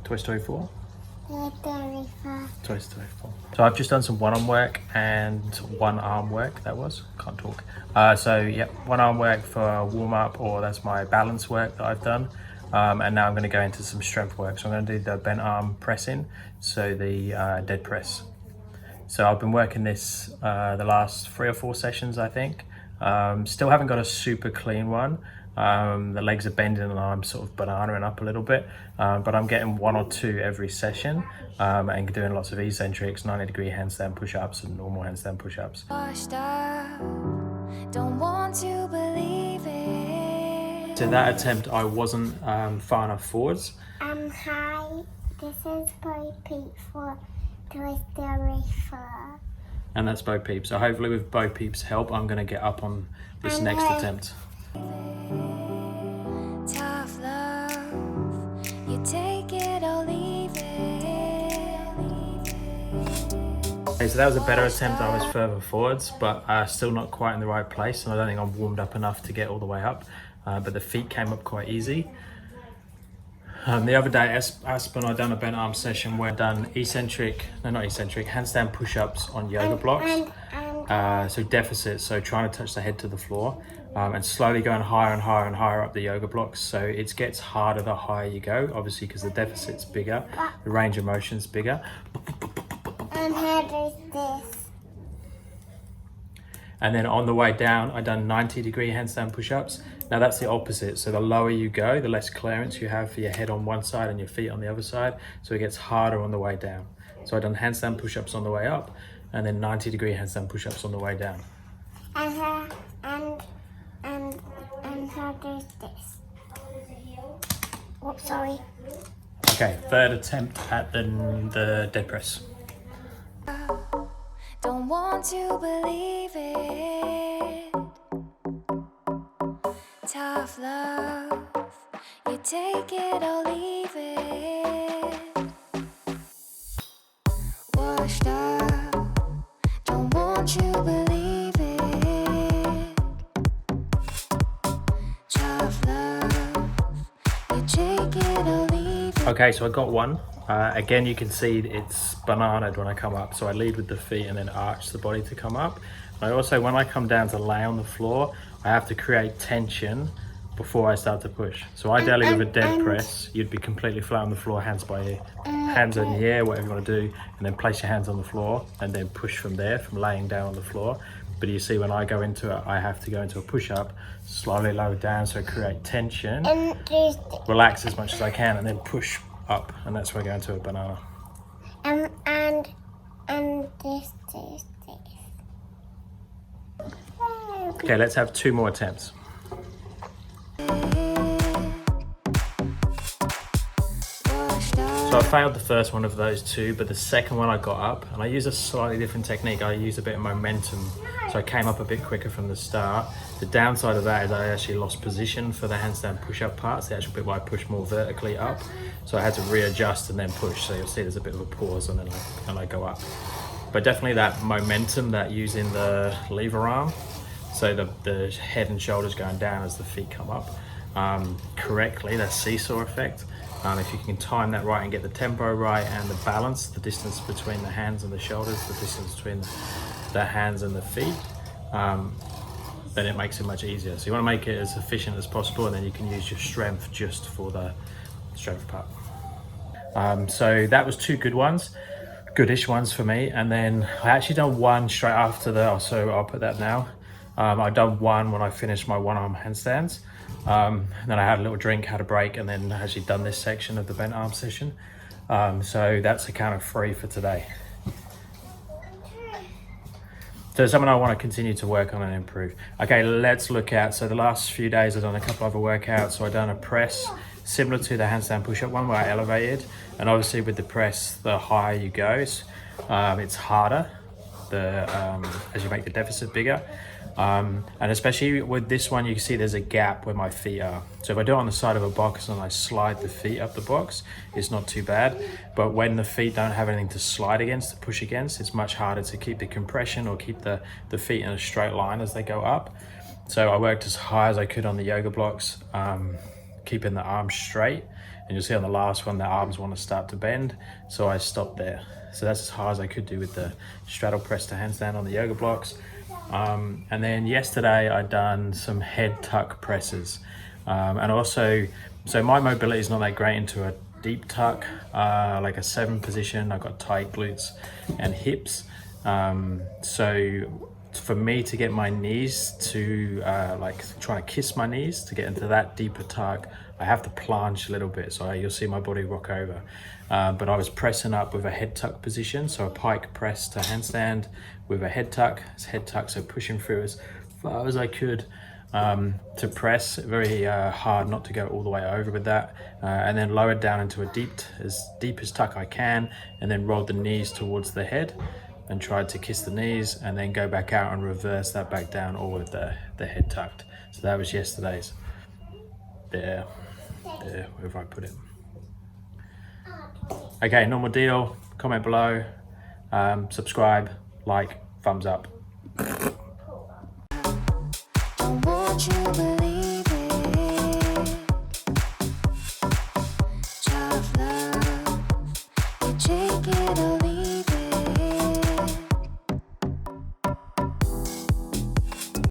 Toy Story 4? Toy Story 4. Toy Story 4. So I've just done some one-arm work and one-arm work, can't talk. So yeah, one-arm work for warm-up, or that's my balance work that I've done. And now I'm going to go into some strength work. So I'm going to do the bent arm pressing, so the dead press. So I've been working this the last 3 or 4 sessions, I think. Still haven't got a super clean one. The legs are bending and I'm sort of bananaing up a little bit, but I'm getting 1 or 2 every session, and doing lots of eccentrics, 90-degree handstand push-ups and normal handstand push-ups. Don't want to believe it. So that attempt, I wasn't far enough forwards. Hi, this is Bo Peep for Toy Story 4. And that's Bo Peep. So hopefully with Bo Peep's help, I'm going to get up on this next attempt. Tough love, you take it or leave it. Okay, so that was a better attempt. I was further forwards, but still not quite in the right place, and I don't think I'm warmed up enough to get all the way up, but the feet came up quite easy. The other day, Aspen, I done a bent arm session where I done handstand push-ups on yoga blocks. So deficits, so trying to touch the head to the floor, and slowly going higher and higher and higher up the yoga blocks. So it gets harder the higher you go, obviously, because the deficit's bigger, the range of motion's bigger. And how does this? And then on the way down, I done 90-degree handstand push-ups. Now that's the opposite. So the lower you go, the less clearance you have for your head on one side and your feet on the other side. So it gets harder on the way down. So I done handstand push-ups on the way up, and then 90-degree handstand push-ups on the way down. And how does this? Oh, sorry. Okay, third attempt at the dead press. Don't want to believe it. Tough love, you take it or leave it. Washed up, don't want you believe it. Tough love, you take it or leave it. Okay, so I got one. Again, you can see it's bananaed when I come up. So I lead with the feet and then arch the body to come up. I also, when I come down to lay on the floor, I have to create tension before I start to push. So ideally with a dead press, you'd be completely flat on the floor, hands in the air, whatever you want to do, and then place your hands on the floor and then push from there, from laying down on the floor. But you see, when I go into it, I have to go into a push-up, slowly lower down, so create tension, relax as much as I can, and then push up, and that's where I go into a banana. And this. Okay, let's have 2 more attempts. So I failed the first one of those 2, but the second one I got up, and I used a slightly different technique. I used a bit of momentum, so I came up a bit quicker from the start. The downside of that is I actually lost position for the handstand push-up parts, the actual bit where I push more vertically up. So I had to readjust and then push. So you'll see there's a bit of a pause and then I go up. But definitely that momentum, that using the lever arm, so the head and shoulders going down as the feet come up correctly, that seesaw effect. If you can time that right and get the tempo right and the balance, the distance between the hands and the shoulders, the distance between the hands and the feet, then it makes it much easier. So you want to make it as efficient as possible, and then you can use your strength just for the strength part. So that was 2 good ones, goodish ones for me. And then I actually done one straight after so I'll put that now. I done one when I finished my one-arm handstands. Then I had a little drink, had a break, and then actually done this section of the bent arm session. So that's a count of 3 for today. So something I want to continue to work on and improve. Okay, let's look at, so the last few days I've done a couple other workouts. So I've done a press similar to the handstand push-up one where I elevated. And obviously with the press, the higher you go, it's harder as you make the deficit bigger. And especially with this one, you can see there's a gap where my feet are. So if I do it on the side of a box and I slide the feet up the box, it's not too bad. But when the feet don't have anything to slide against, to push against, it's much harder to keep the compression or keep the feet in a straight line as they go up. So I worked as high as I could on the yoga blocks, keeping the arms straight. And you'll see on the last one, the arms want to start to bend. So I stopped there. So that's as hard as I could do with the straddle press to handstand on the yoga blocks. And then yesterday I done some head tuck presses. And also, so my mobility is not that great into a deep tuck, like a 7 position. I've got tight glutes and hips. So for me to get my knees to like trying to kiss my knees to get into that deeper tuck, I have to planche a little bit, so you'll see my body rock over. But I was pressing up with a head tuck position, so a pike press to handstand with a head tuck. It's head tuck, so pushing through as far as I could to press. Very hard not to go all the way over with that, and then lowered down into a deep as tuck I can, and then rolled the knees towards the head and tried to kiss the knees, and then go back out and reverse that back down, all with the head tucked. So that was yesterday's. There, wherever I put it. Okay, normal deal. Comment below, subscribe, like, thumbs up. Don't want you to believe it. Tough love, you take it